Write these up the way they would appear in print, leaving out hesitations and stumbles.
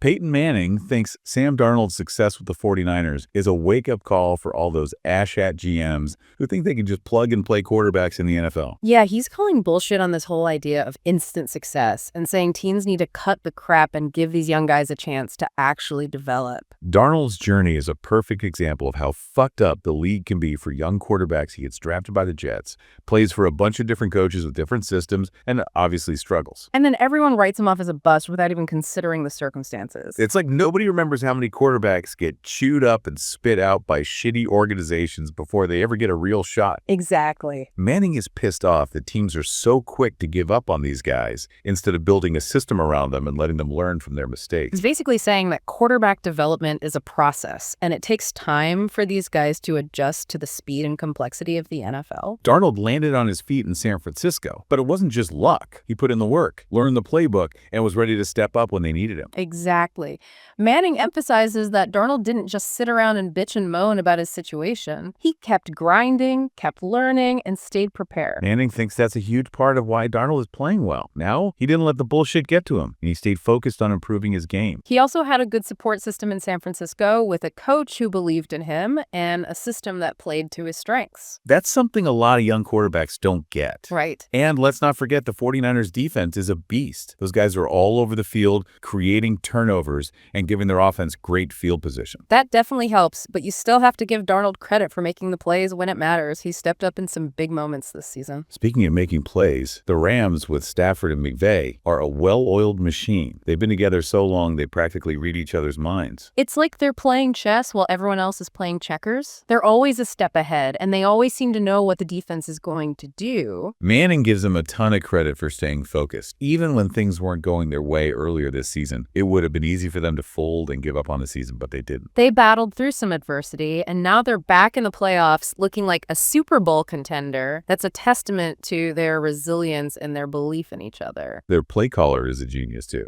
Peyton Manning thinks Sam Darnold's success with the 49ers is a wake-up call for all those asshat GMs who think they can just plug and play quarterbacks in the NFL. Yeah, he's calling bullshit on this whole idea of instant success and saying teams need to cut the crap and give these young guys a chance to actually develop. Darnold's journey is a perfect example of how fucked up the league can be for young quarterbacks. He gets drafted by the Jets, plays for a bunch of different coaches with different systems, and obviously struggles. And then everyone writes him off as a bust without even considering the circumstances. It's like nobody remembers how many quarterbacks get chewed up and spit out by shitty organizations before they ever get a real shot. Exactly. Manning is pissed off that teams are so quick to give up on these guys instead of building a system around them and letting them learn from their mistakes. He's basically saying that quarterback development is a process, and it takes time for these guys to adjust to the speed and complexity of the NFL. Darnold landed on his feet in San Francisco, but it wasn't just luck. He put in the work, learned the playbook, and was ready to step up when they needed him. Exactly. Manning emphasizes that Darnold didn't just sit around and bitch and moan about his situation. He kept grinding, kept learning, and stayed prepared. Manning thinks that's a huge part of why Darnold is playing well. Now, he didn't let the bullshit get to him, and he stayed focused on improving his game. He also had a good support system in San Francisco with a coach who believed in him and a system that played to his strengths. That's something a lot of young quarterbacks don't get. Right. And let's not forget the 49ers defense is a beast. Those guys are all over the field, creating turnovers and giving their offense great field position. That definitely helps, but you still have to give Darnold credit for making the plays when it matters. He stepped up in some big moments this season. Speaking of making plays, the Rams with Stafford and McVay are a well-oiled machine. They've been together so long they practically read each other's minds. It's like they're playing chess while everyone else is playing checkers. They're always a step ahead, and they always seem to know what the defense is going to do. Manning gives them a ton of credit for staying focused. Even when things weren't going their way earlier this season, it would have been easy for them to fold and give up on the season, but they didn't. They battled through some adversity, and now they're back in the playoffs looking like a Super Bowl contender. That's a testament to their resilience and their belief in each other. Their play caller is a genius, too.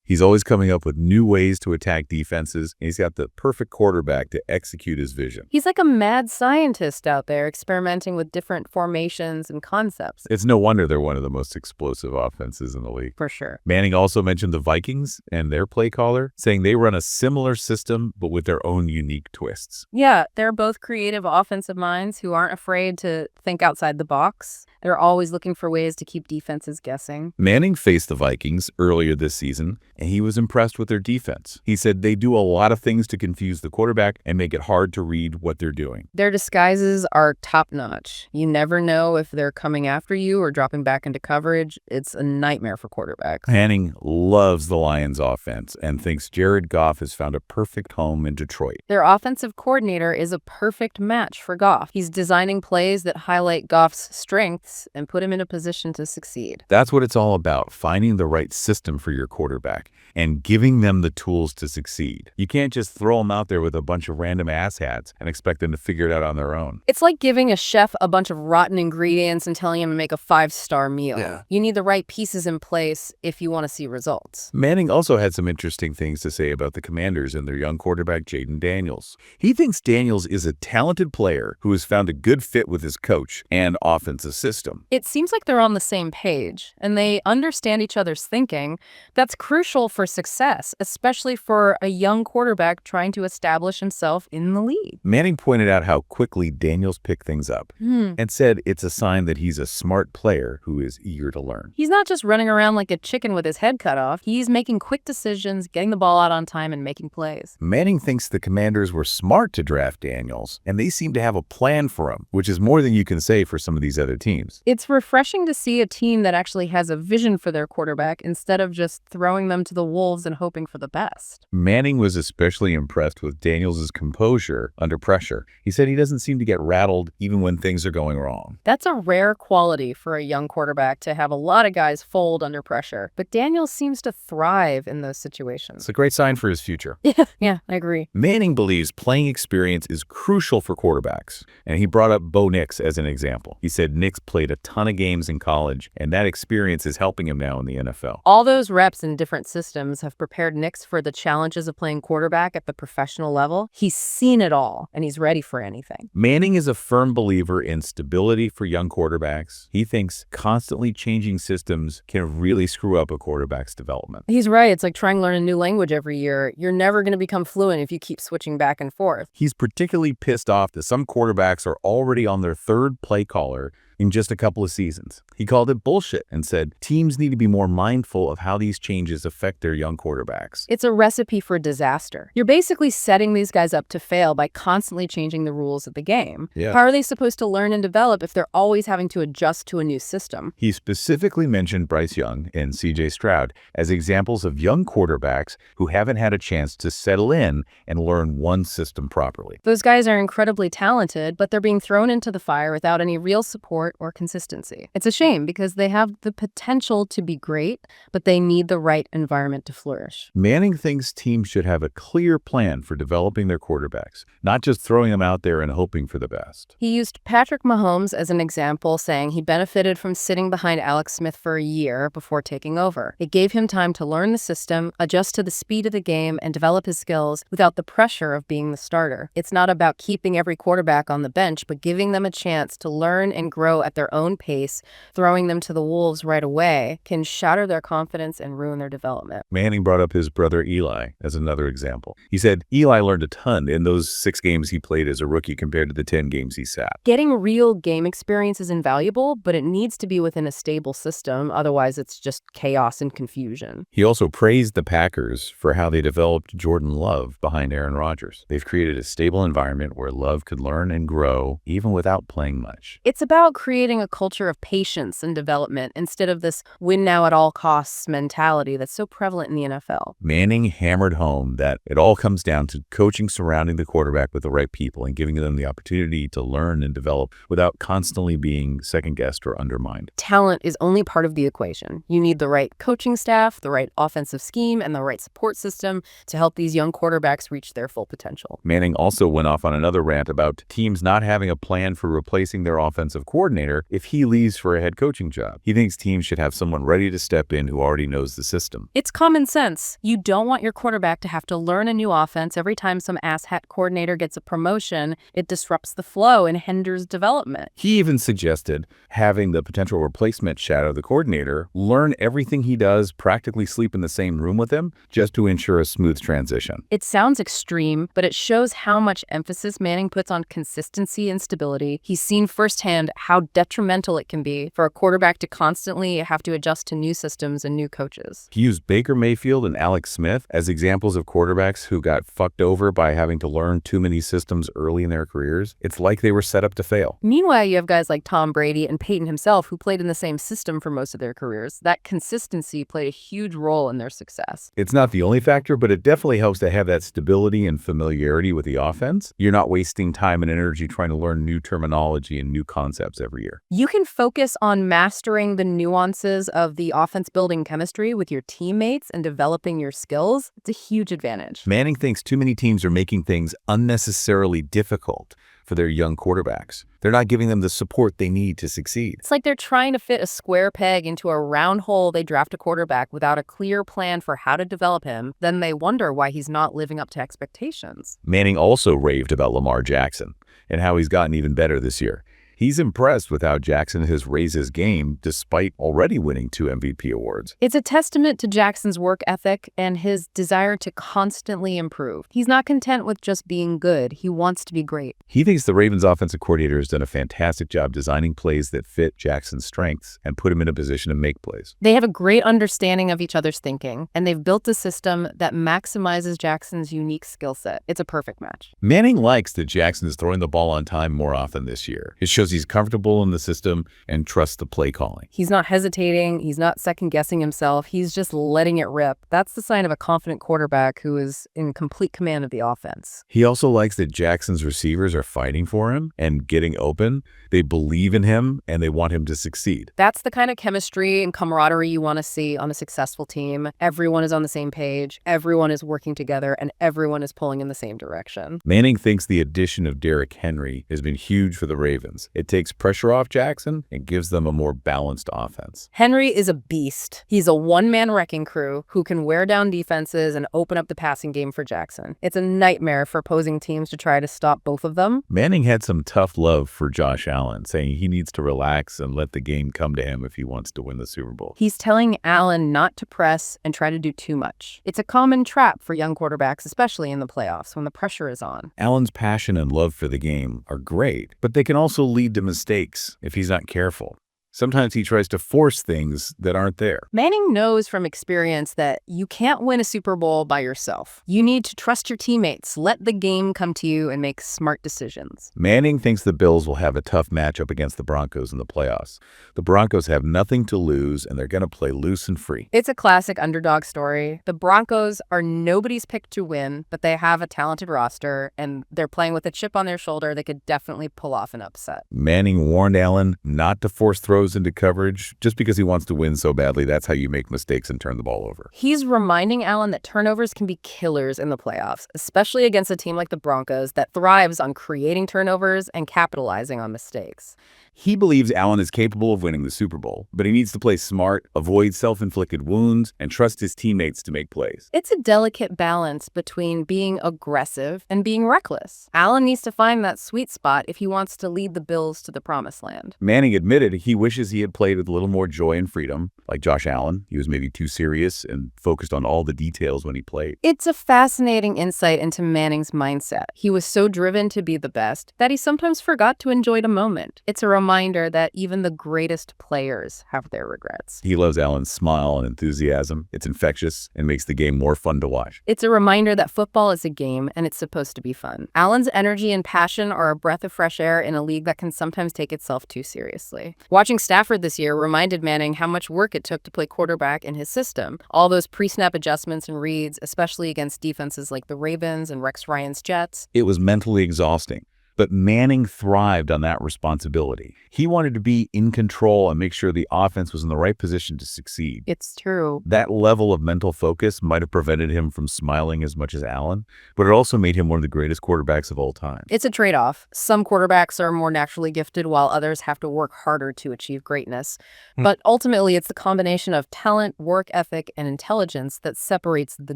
He's always coming up with new ways to attack defenses, and he's got the perfect quarterback to execute his vision. He's like a mad scientist out there experimenting with different formations and concepts. It's no wonder they're one of the most explosive offenses in the league. For sure. Manning also mentioned the Vikings and their play caller, saying they run a similar system, but with their own unique twists. Yeah, they're both creative offensive minds who aren't afraid to think outside the box. They're always looking for ways to keep defenses guessing. Manning faced the Vikings earlier this season, and he was impressed with their defense. He said they do a lot of things to confuse the quarterback and make it hard to read what they're doing. Their disguises are top-notch. You never know if they're coming after you or dropping back into coverage. It's a nightmare for quarterbacks. Manning loves the Lions offense and thinks Jared Goff has found a perfect home in Detroit. Their offensive coordinator is a perfect match for Goff. He's designing plays that highlight Goff's strengths and put him in a position to succeed. That's what it's all about, finding the right system for your quarterback and giving them the tools to succeed. You can't just throw them out there with a bunch of random asshats and expect them to figure it out on their own. It's like giving a chef a bunch of rotten ingredients and telling him to make a 5-star meal. Yeah. You need the right pieces in place if you want to see results. Manning also had some interesting things to say about the Commanders and their young quarterback, Jaden Daniels. He thinks Daniels is a talented player who has found a good fit with his coach and offensive system. It seems like they're on the same page, and they understand each other's thinking. That's crucial for success, especially for a young quarterback trying to establish himself in the league. Manning pointed out how quickly Daniels picked things up and said it's a sign that he's a smart player who is eager to learn. He's not just running around like a chicken with his head cut off. He's making quick decisions, getting the ball out on time, and making plays. Manning thinks the Commanders were smart to draft Daniels, and they seem to have a plan for him, which is more than you can say for some of these other teams. It's refreshing to see a team that actually has a vision for their quarterback instead of just throwing them to the wolves and hoping for the best. Manning was especially impressed with Daniels' composure under pressure. He said he doesn't seem to get rattled even when things are going wrong. That's a rare quality for a young quarterback, to have a lot of guys fold under pressure. But Daniels seems to thrive in those situations. It's a great sign for his future. Yeah, I agree. Manning believes playing experience is crucial for quarterbacks, and he brought up Bo Nix as an example. He said Nix played played a ton of games in college, and that experience is helping him now in the NFL. All those reps in different systems have prepared Nick for the challenges of playing quarterback at the professional level. He's seen it all, and he's ready for anything. Manning is a firm believer in stability for young quarterbacks. He thinks constantly changing systems can really screw up a quarterback's development. He's right. It's like trying to learn a new language every year. You're never going to become fluent if you keep switching back and forth. He's particularly pissed off that some quarterbacks are already on their third play caller in just a couple of seasons. He called it bullshit and said teams need to be more mindful of how these changes affect their young quarterbacks. It's a recipe for disaster. You're basically setting these guys up to fail by constantly changing the rules of the game. Yeah. How are they supposed to learn and develop if they're always having to adjust to a new system? He specifically mentioned Bryce Young and C.J. Stroud as examples of young quarterbacks who haven't had a chance to settle in and learn one system properly. Those guys are incredibly talented, but they're being thrown into the fire without any real support or consistency. It's a shame because they have the potential to be great, but they need the right environment to flourish. Manning thinks teams should have a clear plan for developing their quarterbacks, not just throwing them out there and hoping for the best. He used Patrick Mahomes as an example, saying he benefited from sitting behind Alex Smith for a year before taking over. It gave him time to learn the system, adjust to the speed of the game, and develop his skills without the pressure of being the starter. It's not about keeping every quarterback on the bench, but giving them a chance to learn and grow at their own pace. Throwing them to the wolves right away can shatter their confidence and ruin their development. Manning brought up his brother Eli as another example. He said Eli learned a ton in those 6 games he played as a rookie compared to the 10 games he sat. Getting real game experience is invaluable, but it needs to be within a stable system. Otherwise, it's just chaos and confusion. He also praised the Packers for how they developed Jordan Love behind Aaron Rodgers. They've created a stable environment where Love could learn and grow even without playing much. It's about creating a culture of patience and development instead of this win now at all costs mentality that's so prevalent in the NFL. Manning hammered home that it all comes down to coaching surrounding the quarterback with the right people and giving them the opportunity to learn and develop without constantly being second-guessed or undermined. Talent is only part of the equation. You need the right coaching staff, the right offensive scheme, and the right support system to help these young quarterbacks reach their full potential. Manning also went off on another rant about teams not having a plan for replacing their offensive coordinator if he leaves for a head coaching job. He thinks teams should have someone ready to step in who already knows the system. It's common sense. You don't want your quarterback to have to learn a new offense every time some asshat coordinator gets a promotion. It disrupts the flow and hinders development. He even suggested having the potential replacement shadow the coordinator, learn everything he does, practically sleep in the same room with him, just to ensure a smooth transition. It sounds extreme, but it shows how much emphasis Manning puts on consistency and stability. He's seen firsthand how detrimental it can be for a quarterback to constantly have to adjust to new systems and new coaches. He used Baker Mayfield and Alex Smith as examples of quarterbacks who got fucked over by having to learn too many systems early in their careers. It's like they were set up to fail. Meanwhile, you have guys like Tom Brady and Peyton himself who played in the same system for most of their careers. That consistency played a huge role in their success. It's not the only factor, but it definitely helps to have that stability and familiarity with the offense. You're not wasting time and energy trying to learn new terminology and new concepts every year. You can focus on mastering the nuances of the offense-building chemistry with your teammates and developing your skills. It's a huge advantage. Manning thinks too many teams are making things unnecessarily difficult for their young quarterbacks. They're not giving them the support they need to succeed. It's like they're trying to fit a square peg into a round hole. They draft a quarterback without a clear plan for how to develop him. Then they wonder why he's not living up to expectations. Manning also raved about Lamar Jackson and how he's gotten even better this year. He's impressed with how Jackson has raised his game despite already winning 2 MVP awards. It's a testament to Jackson's work ethic and his desire to constantly improve. He's not content with just being good. He wants to be great. He thinks the Ravens offensive coordinator has done a fantastic job designing plays that fit Jackson's strengths and put him in a position to make plays. They have a great understanding of each other's thinking, and they've built a system that maximizes Jackson's unique skill set. It's a perfect match. Manning likes that Jackson is throwing the ball on time more often this year. It shows he's comfortable in the system and trusts the play calling. He's not hesitating. He's not second-guessing himself. He's just letting it rip. That's the sign of a confident quarterback who is in complete command of the offense. He also likes that Jackson's receivers are fighting for him and getting open. They believe in him and they want him to succeed. That's the kind of chemistry and camaraderie you want to see on a successful team. Everyone is on the same page. Everyone is working together, and everyone is pulling in the same direction. Manning thinks the addition of Derrick Henry has been huge for the Ravens. It takes pressure off Jackson and gives them a more balanced offense. Henry is a beast. He's a one-man wrecking crew who can wear down defenses and open up the passing game for Jackson. It's a nightmare for opposing teams to try to stop both of them. Manning had some tough love for Josh Allen, saying he needs to relax and let the game come to him if he wants to win the Super Bowl. He's telling Allen not to press and try to do too much. It's a common trap for young quarterbacks, especially in the playoffs when the pressure is on. Allen's passion and love for the game are great, but they can also lead to mistakes if he's not careful. Sometimes he tries to force things that aren't there. Manning knows from experience that you can't win a Super Bowl by yourself. You need to trust your teammates, let the game come to you, and make smart decisions. Manning thinks the Bills will have a tough matchup against the Broncos in the playoffs. The Broncos have nothing to lose, and they're going to play loose and free. It's a classic underdog story. The Broncos are nobody's pick to win, but they have a talented roster, and they're playing with a chip on their shoulder. They could definitely pull off an upset. Manning warned Allen not to force throws into coverage just because he wants to win so badly. That's how you make mistakes and turn the ball over. He's reminding Allen that turnovers can be killers in the playoffs, especially against a team like the Broncos that thrives on creating turnovers and capitalizing on mistakes. He believes Allen is capable of winning the Super Bowl, but he needs to play smart, avoid self-inflicted wounds, and trust his teammates to make plays. It's a delicate balance between being aggressive and being reckless. Allen needs to find that sweet spot if he wants to lead the Bills to the promised land. Manning admitted he wishes he had played with a little more joy and freedom. Like Josh Allen, he was maybe too serious and focused on all the details when he played. It's a fascinating insight into Manning's mindset. He was so driven to be the best that he sometimes forgot to enjoy the moment. It's a reminder that even the greatest players have their regrets. He loves Allen's smile and enthusiasm. It's infectious and makes the game more fun to watch. It's a reminder that football is a game and it's supposed to be fun. Allen's energy and passion are a breath of fresh air in a league that can sometimes take itself too seriously. Watching Stafford this year reminded Manning how much work it took to play quarterback in his system. All those pre-snap adjustments and reads, especially against defenses like the Ravens and Rex Ryan's Jets. It was mentally exhausting. But Manning thrived on that responsibility. He wanted to be in control and make sure the offense was in the right position to succeed. It's true. That level of mental focus might have prevented him from smiling as much as Allen, but it also made him one of the greatest quarterbacks of all time. It's a trade-off. Some quarterbacks are more naturally gifted while others have to work harder to achieve greatness. But ultimately, it's the combination of talent, work ethic, and intelligence that separates the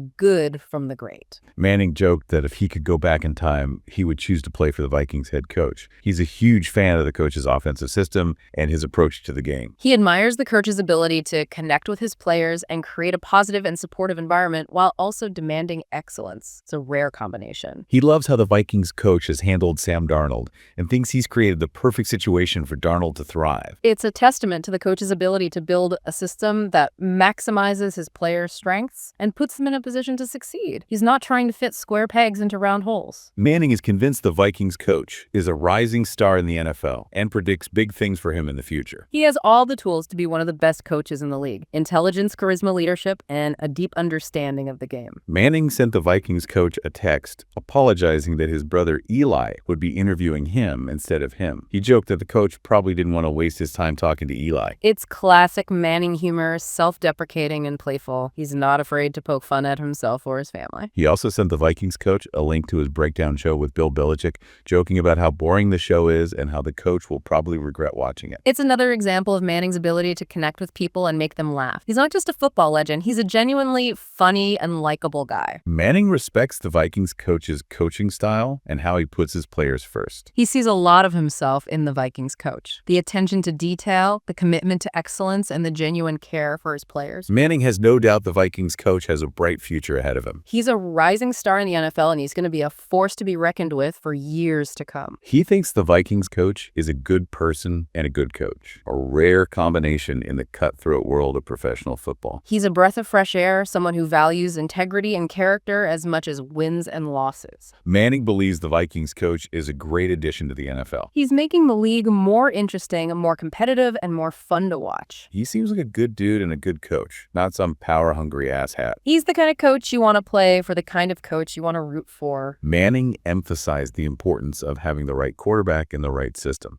good from the great. Manning joked that if he could go back in time, he would choose to play for the Vikings head coach. He's a huge fan of the coach's offensive system and his approach to the game. He admires the coach's ability to connect with his players and create a positive and supportive environment while also demanding excellence. It's a rare combination. He loves how the Vikings coach has handled Sam Darnold and thinks he's created the perfect situation for Darnold to thrive. It's a testament to the coach's ability to build a system that maximizes his players' strengths and puts them in a position to succeed. He's not trying to fit square pegs into round holes. Manning is convinced the Vikings coach is a rising star in the NFL and predicts big things for him in the future. He has all the tools to be one of the best coaches in the league: intelligence, charisma, leadership, and a deep understanding of the game. Manning sent the Vikings coach a text apologizing that his brother Eli would be interviewing him instead of him. He joked that the coach probably didn't want to waste his time talking to Eli. It's classic Manning humor, self-deprecating and playful. He's not afraid to poke fun at himself or his family. He also sent the Vikings coach a link to his breakdown show with Bill Belichick, joking about how boring the show is and how the coach will probably regret watching it. It's another example of Manning's ability to connect with people and make them laugh. He's not just a football legend, he's a genuinely funny and likable guy. Manning respects the Vikings coach's coaching style and how he puts his players first. He sees a lot of himself in the Vikings coach. The attention to detail, the commitment to excellence, and the genuine care for his players. Manning has no doubt the Vikings coach has a bright future ahead of him. He's a rising star in the NFL, and he's going to be a force to be reckoned with for years to come. He thinks the Vikings coach is a good person and a good coach, a rare combination in the cutthroat world of professional football. He's a breath of fresh air, someone who values integrity and character as much as wins and losses. Manning believes the Vikings coach is a great addition to the NFL. He's making the league more interesting, more competitive, and more fun to watch. He seems like a good dude and a good coach, not some power-hungry asshat. He's the kind of coach you want to play for, the kind of coach you want to root for. Manning emphasized the importance of having the right quarterback in the right system.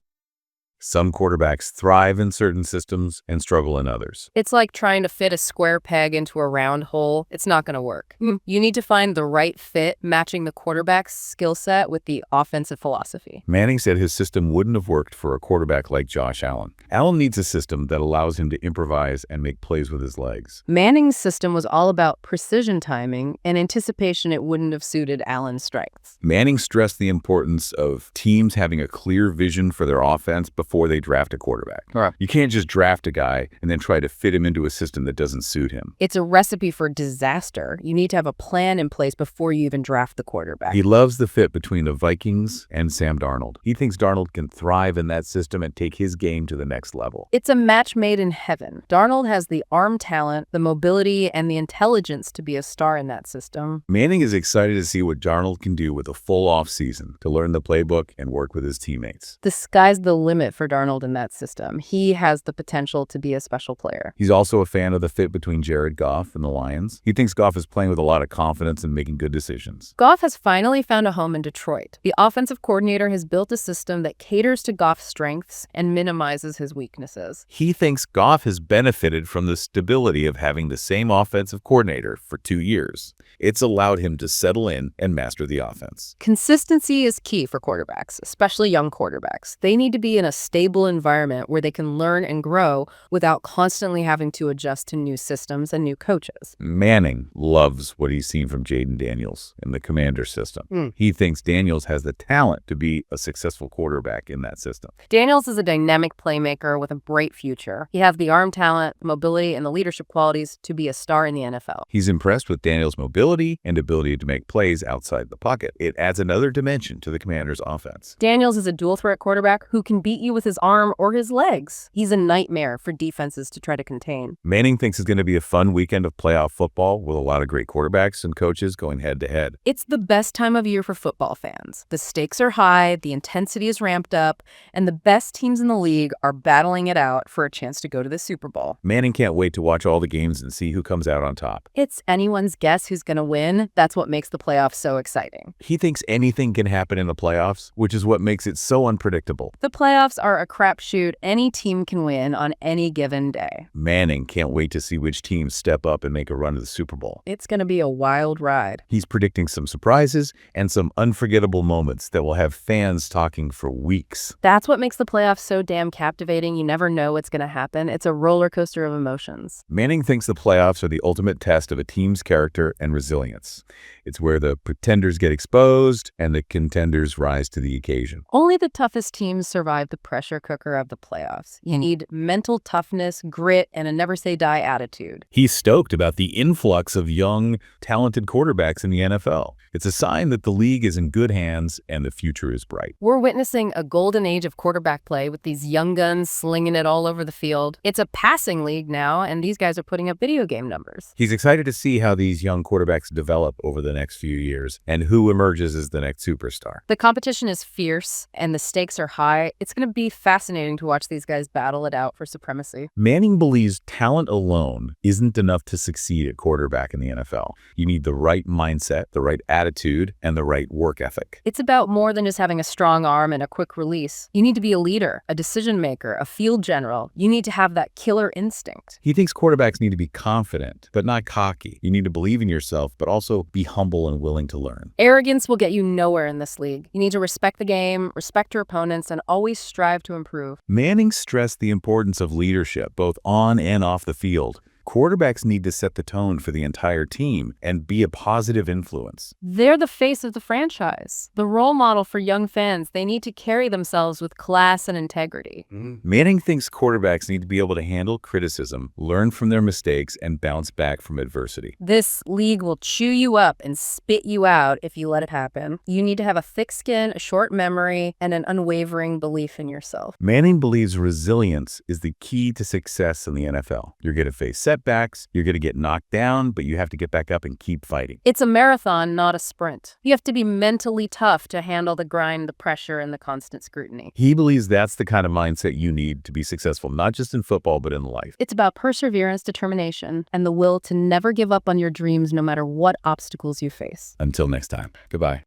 Some quarterbacks thrive in certain systems and struggle in others. It's like trying to fit a square peg into a round hole. It's not going to work. You need to find the right fit, matching the quarterback's skill set with the offensive philosophy. Manning said his system wouldn't have worked for a quarterback like Josh Allen. Allen needs a system that allows him to improvise and make plays with his legs. Manning's system was all about precision timing and anticipation. It wouldn't have suited Allen's strengths. Manning stressed the importance of teams having a clear vision for their offense before they draft a quarterback. Right. You can't just draft a guy and then try to fit him into a system that doesn't suit him. It's a recipe for disaster. You need to have a plan in place before you even draft the quarterback. He loves the fit between the Vikings and Sam Darnold. He thinks Darnold can thrive in that system and take his game to the next level. It's a match made in heaven. Darnold has the arm talent, the mobility, and the intelligence to be a star in that system. Manning is excited to see what Darnold can do with a full offseason to learn the playbook and work with his teammates. The sky's the limit for Darnold in that system. He has the potential to be a special player. He's also a fan of the fit between Jared Goff and the Lions. He thinks Goff is playing with a lot of confidence and making good decisions. Goff has finally found a home in Detroit. The offensive coordinator has built a system that caters to Goff's strengths and minimizes his weaknesses. He thinks Goff has benefited from the stability of having the same offensive coordinator for 2 years. It's allowed him to settle in and master the offense. Consistency is key for quarterbacks, especially young quarterbacks. They need to be in a stable environment where they can learn and grow without constantly having to adjust to new systems and new coaches. Manning loves what he's seen from Jaden Daniels in the Commander system. He thinks Daniels has the talent to be a successful quarterback in that system. Daniels is a dynamic playmaker with a bright future. He has the arm talent, the mobility, and the leadership qualities to be a star in the NFL. He's impressed with Daniels' mobility and ability to make plays outside the pocket. It adds another dimension to the Commanders' offense. Daniels is a dual-threat quarterback who can beat you with his arm or his legs. He's a nightmare for defenses to try to contain. Manning thinks it's going to be a fun weekend of playoff football with a lot of great quarterbacks and coaches going head-to-head. It's the best time of year for football fans. The stakes are high, the intensity is ramped up, and the best teams in the league are battling it out for a chance to go to the Super Bowl. Manning can't wait to watch all the games and see who comes out on top. It's anyone's guess who's going to win. That's what makes the playoffs so exciting. He thinks anything can happen in the playoffs, which is what makes it so unpredictable. The playoffs are a crapshoot. Any team can win on any given day. Manning can't wait to see which teams step up and make a run to the Super Bowl. It's going to be a wild ride. He's predicting some surprises and some unforgettable moments that will have fans talking for weeks. That's what makes the playoffs so damn captivating. You never know what's going to happen. It's a roller coaster of emotions. Manning thinks the playoffs are the ultimate test of a team's character and resilience. It's where the pretenders get exposed and the contenders rise to the occasion. Only the toughest teams survive the pressure cooker of the playoffs. You need mental toughness, grit, and a never-say-die attitude. He's stoked about the influx of young, talented quarterbacks in the NFL. It's a sign that the league is in good hands and the future is bright. We're witnessing a golden age of quarterback play with these young guns slinging it all over the field. It's a passing league now, and these guys are putting up video game numbers. He's excited to see how these young quarterbacks develop over the next few years and who emerges as the next superstar. The competition is fierce and the stakes are high. It's going to be fascinating to watch these guys battle it out for supremacy. Manning believes talent alone isn't enough to succeed at quarterback in the NFL. You need the right mindset, the right attitude, and the right work ethic. It's about more than just having a strong arm and a quick release. You need to be a leader, a decision maker, a field general. You need to have that killer instinct. He thinks quarterbacks need to be confident, but not cocky. You need to believe in yourself, but also be humble and willing to learn. Arrogance will get you nowhere in this league. You need to respect the game, respect your opponents, and always strive to improve. Manning stressed the importance of leadership, both on and off the field. Quarterbacks need to set the tone for the entire team and be a positive influence. They're the face of the franchise, the role model for young fans. They need to carry themselves with class and integrity. Manning thinks quarterbacks need to be able to handle criticism, learn from their mistakes, and bounce back from adversity. This league will chew you up and spit you out if you let it happen. You need to have a thick skin, a short memory, and an unwavering belief in yourself. Manning believes resilience is the key to success in the NFL. You're going to face setbacks, you're going to get knocked down, but you have to get back up and keep fighting. It's a marathon, not a sprint. You have to be mentally tough to handle the grind, the pressure, and the constant scrutiny. He believes that's the kind of mindset you need to be successful, not just in football, but in life. It's about perseverance, determination, and the will to never give up on your dreams no matter what obstacles you face. Until next time, goodbye.